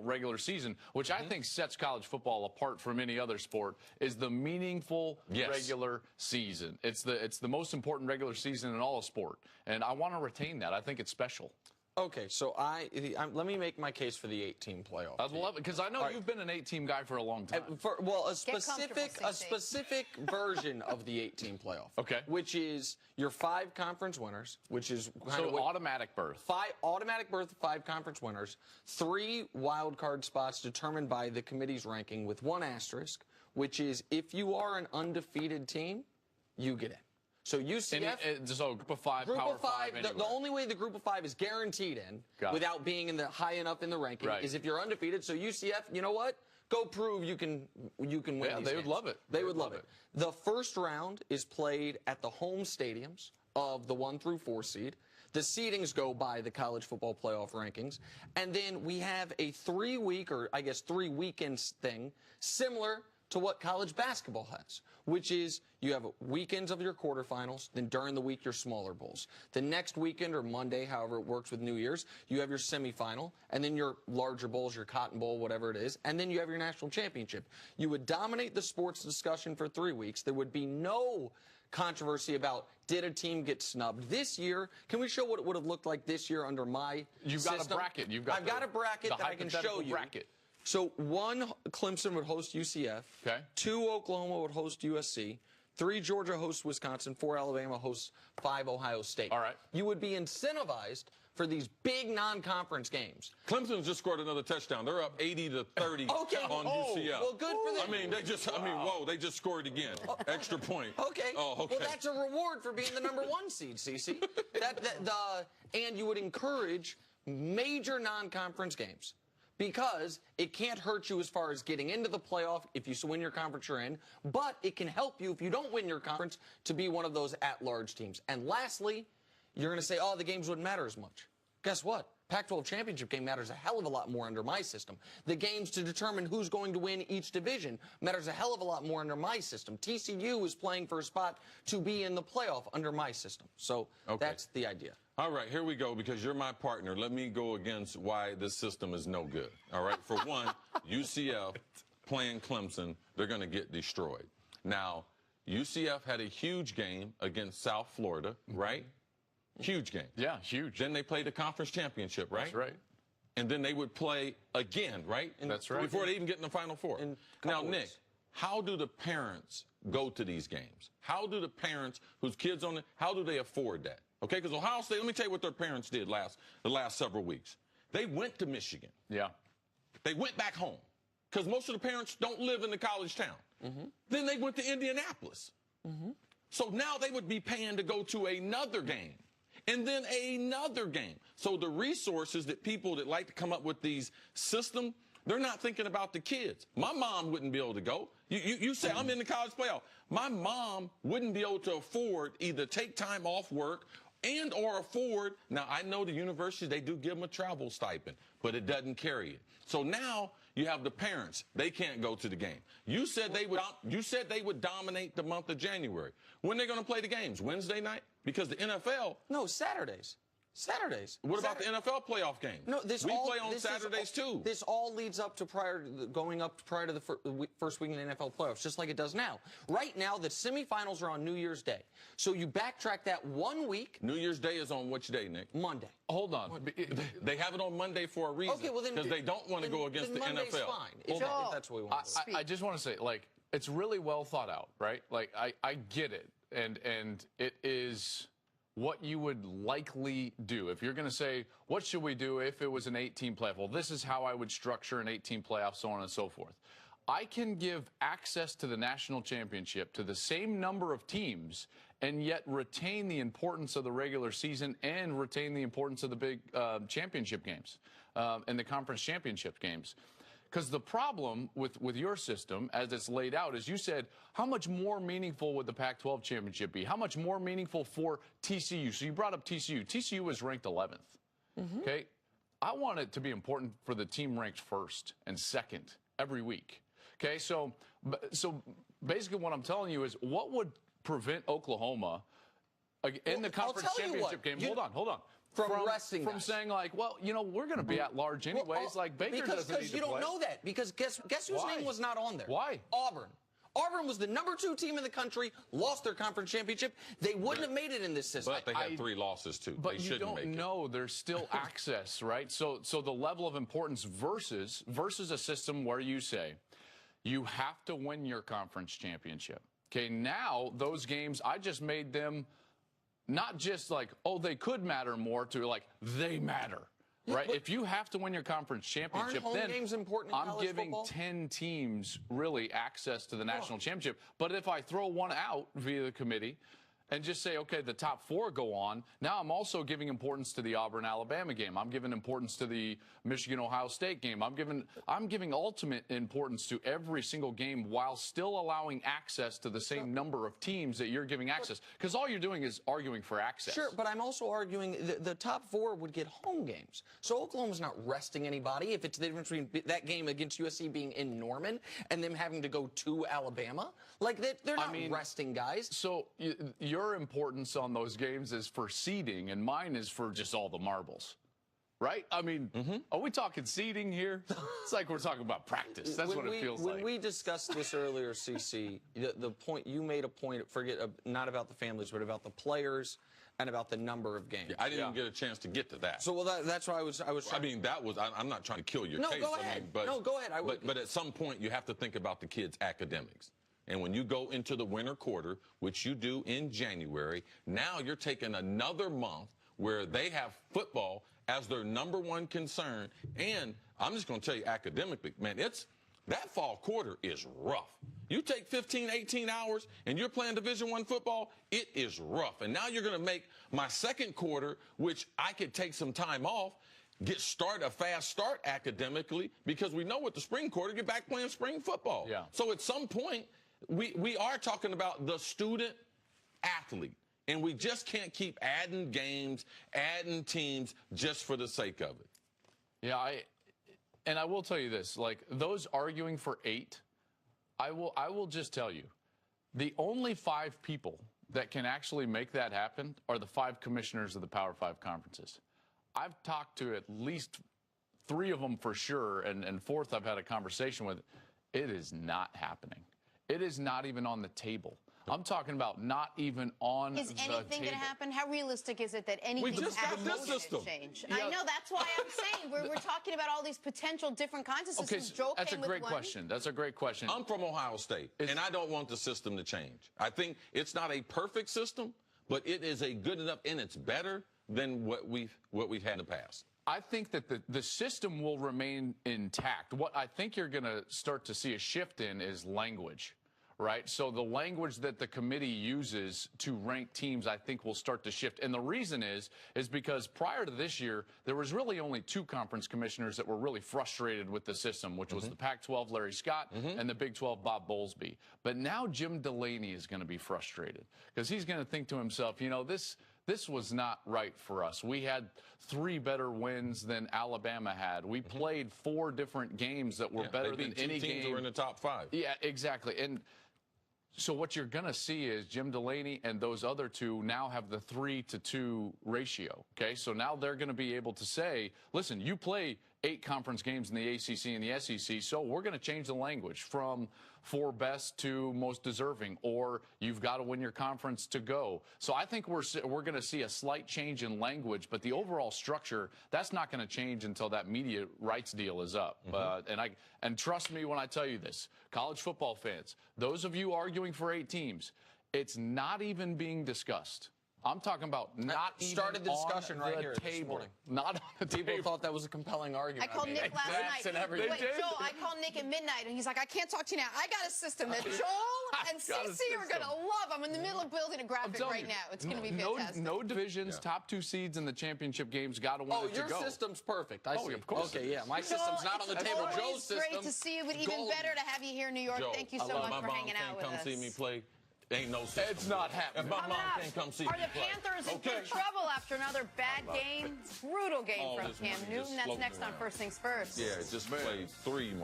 regular season, which I think sets college football apart from any other sport, is the meaningful regular season. It's the most important regular season in all of sport, and I want to retain that. I think it's special. Okay, so let me make my case for the 8-team playoff. I'd love it, because I know you've been an 8-team guy for a long time. A specific version of the 8-team playoff. Okay. Which is your 5 conference winners, which is automatic berth. 5 automatic berth, 5 conference winners, 3 wild card spots determined by the committee's ranking with 1 asterisk, which is if you are an undefeated team, you get in. So UCF, so group of 5, group power of 5. Anywhere. The only way the group of 5 is guaranteed in, without being in the high enough in the ranking, is if you're undefeated. So UCF, you know what? Go prove you can win. Yeah, they would love it. They would love it. The first round is played at the home stadiums of the 1 through 4 seed. The seedings go by the college football playoff rankings, and then we have a 3-week, or I guess 3 weekends thing, similar to what college basketball has, which is you have weekends of your quarterfinals, then during the week your smaller bowls. The next weekend or Monday, however it works with New Year's, you have your semifinal, and then your larger bowls, your Cotton Bowl, whatever it is, and then you have your national championship. You would dominate the sports discussion for 3 weeks. There would be no controversy about did a team get snubbed. This year, can we show what it would have looked like this year under my system? Got a bracket. I've got a bracket that I can show you. Bracket. So 1, Clemson would host UCF. Okay. 2, Oklahoma would host USC. 3, Georgia hosts Wisconsin. 4, Alabama hosts 5, Ohio State. All right. You would be incentivized for these big non-conference games. Clemson just scored another touchdown. They're up 80-30 on UCF. Well, good for them. Whoa, they just scored again. Extra point. Okay. Oh, okay. Well, that's a reward for being the number 1 seed, CC. And you would encourage major non-conference games, because it can't hurt you as far as getting into the playoff if you win your conference you're in, but it can help you if you don't win your conference to be one of those at-large teams. And lastly, you're going to say, oh, the games wouldn't matter as much. Guess what? Pac-12 championship game matters a hell of a lot more under my system. The games to determine who's going to win each division matters a hell of a lot more under my system. TCU is playing for a spot to be in the playoff under my system. So that's the idea. All right, here we go, because you're my partner. Let me go against why this system is no good. All right, for one, UCF playing Clemson, they're going to get destroyed. Now, UCF had a huge game against South Florida, right? Huge game. Yeah, huge. Then they played the conference championship, right? That's right. And then they would play again, right? That's right. Before they even get in the Final Four. Now, Nick, how do the parents go to these games? How do the parents whose kids on it, how do they afford that? Okay, because Ohio State, let me tell you what their parents did the last several weeks. They went to Michigan. Yeah. They went back home, because most of the parents don't live in the college town. Then they went to Indianapolis. So now they would be paying to go to another game, and then another game. So the resources that people that like to come up with these systems, they're not thinking about the kids. My mom wouldn't be able to go. You say, I'm in the college playoff. My mom wouldn't be able to afford either take time off work and or afford. Now, I know the universities, they do give them a travel stipend, but it doesn't carry it. So now you have the parents. They can't go to the game. You said they would dominate the month of January. When are they going to play the games? Wednesday night? Because the NFL... No, Saturdays. Saturdays. What about the NFL playoff games? No, we play on Saturdays too. This all leads up to going up prior to the first week in the NFL playoffs, just like it does now. Right now, the semifinals are on New Year's Day. So you backtrack that 1 week. New Year's Day is on which day, Nick? Monday. Hold on. They have it on Monday for a reason. Okay, well then, because they don't want to go against the Monday's NFL. Fine. If that's what we want to do. I just want to say, like, it's really well thought out, right? Like, I get it, and it is what you would likely do. If you're going to say, what should we do if it was an 8-team playoff? Well, this is how I would structure an 8-team playoff, so on and so forth. I can give access to the national championship to the same number of teams and yet retain the importance of the regular season and retain the importance of the big championship games and the conference championship games. Because the problem with your system, as it's laid out, is you said, how much more meaningful would the Pac-12 championship be? How much more meaningful for TCU? So you brought up TCU. TCU was ranked 11th. Okay? I want it to be important for the team ranked first and second every week. Okay? So basically what I'm telling you is, what would prevent Oklahoma in the conference championship game? Hold on. from resting from guys. saying like, well, you know, we're going to be at large anyways. Well, like Baker because doesn't need to you don't play. know that. Because guess whose Why? name was not on there? Why? Auburn. Auburn was the #2 team in the country, lost their conference championship. They wouldn't have made it in this system. But they had 3 losses too. But they you shouldn't make don't it. know. There's still access, right? So the level of importance versus a system where you say you have to win your conference championship. Okay, now those games, I just made them not just like, oh, they could matter more, to like they matter. Right, if you have to win your conference championship, Aren't home then games important in I'm college giving football? 10 teams really access to the national championship. But if I throw one out via the committee and just say, okay, the top 4 go on, now I'm also giving importance to the Auburn-Alabama game. I'm giving importance to the Michigan-Ohio State game. I'm giving ultimate importance to every single game while still allowing access to the same number of teams that you're giving access. Because all you're doing is arguing for access. Sure, but I'm also arguing the top 4 would get home games. So Oklahoma's not resting anybody. If it's the difference between that game against USC being in Norman and them having to go to Alabama, like they're not resting guys. So your importance on those games is for seeding, and mine is for just all the marbles. Right? I mean, are we talking seeding here? It's like we're talking about practice. That's what it feels like. When we discussed this earlier, CC, the point you made a point, not about the families, but about the players and about the number of games. Yeah, I didn't even get a chance to get to that. So that's why I was I mean, I'm not trying to kill your case. Go I ahead. mean, but, no, go ahead. But at some point, you have to think about the kids' academics. And when you go into the winter quarter, which you do in January, now you're taking another month where they have football as their #1 concern. And I'm just going to tell you academically, man, that fall quarter is rough. You take 15, 18 hours and you're playing Division I football, it is rough. And now you're going to make my second quarter, which I could take some time off, a fast start academically, because we know with the spring quarter, get back playing spring football. Yeah. So at some point, we are talking about the student athlete. And we just can't keep adding games, adding teams just for the sake of it. Yeah, I will tell you this, like those arguing for 8, I will just tell you, the only 5 people that can actually make that happen are the 5 commissioners of the Power 5 conferences. I've talked to at least 3 of them for sure, and 4th I've had a conversation with. It is not happening. It is not even on the table. I'm talking about not even on the table. Is anything going to happen? How realistic is it that anything can happen change? Yeah. I know, that's why I'm saying we're talking about all these potential different kinds of systems. Okay, that's a great question. That's a great question. I'm from Ohio State, and I don't want the system to change. I think it's not a perfect system, but it is a good enough, and it's better than what we've had in the past. I think that the system will remain intact. What I think you're going to start to see a shift in is language. Right? So the language that the committee uses to rank teams, I think, will start to shift. And the reason is because prior to this year, there was really only 2 conference commissioners that were really frustrated with the system, which was the Pac-12, Larry Scott, and the Big 12, Bob Bowlesby. But now Jim Delaney is going to be frustrated because he's going to think to himself, you know, this was not right for us. We had 3 better wins than Alabama had. We played 4 different games that were better than any game. Teams were in the top 5. Yeah, exactly. And so what you're going to see is Jim Delaney and those other 2 now have the 3-to-2 ratio. Okay, so now they're going to be able to say, listen, you play 8 conference games in the ACC and the SEC, so we're going to change the language from 4 best to most deserving, or you've got to win your conference to go. So I think we're going to see a slight change in language, but the overall structure, that's not going to change until that media rights deal is up. And trust me when I tell you this, college football fans, those of you arguing for 8 teams, it's not even being discussed. I'm talking about not even started the discussion on right the here table. this morning. Not on the table. People thought that was a compelling argument. I called Nick last night. Wait, Joel, I called Nick at midnight, and he's like, I can't talk to you now. I got a system that Joel and CC are going to love. I'm in the middle of building a graphic right now. It's going to be fantastic. No divisions, top 2 seeds in the championship games got to win it to go. Your system's perfect. I see. Of course. Okay, yeah. My system's not on the table. Joel's system. It's great to see you, but even better to have you here in New York. Joe, Thank you so much for hanging out with us. Come see me play. Ain't no system. It's not happening. If my mom can't come see me Are the play. Panthers in big trouble after another bad game? Brutal game from Cam Newton. That's next on First Things First. Yeah, just played 3 more.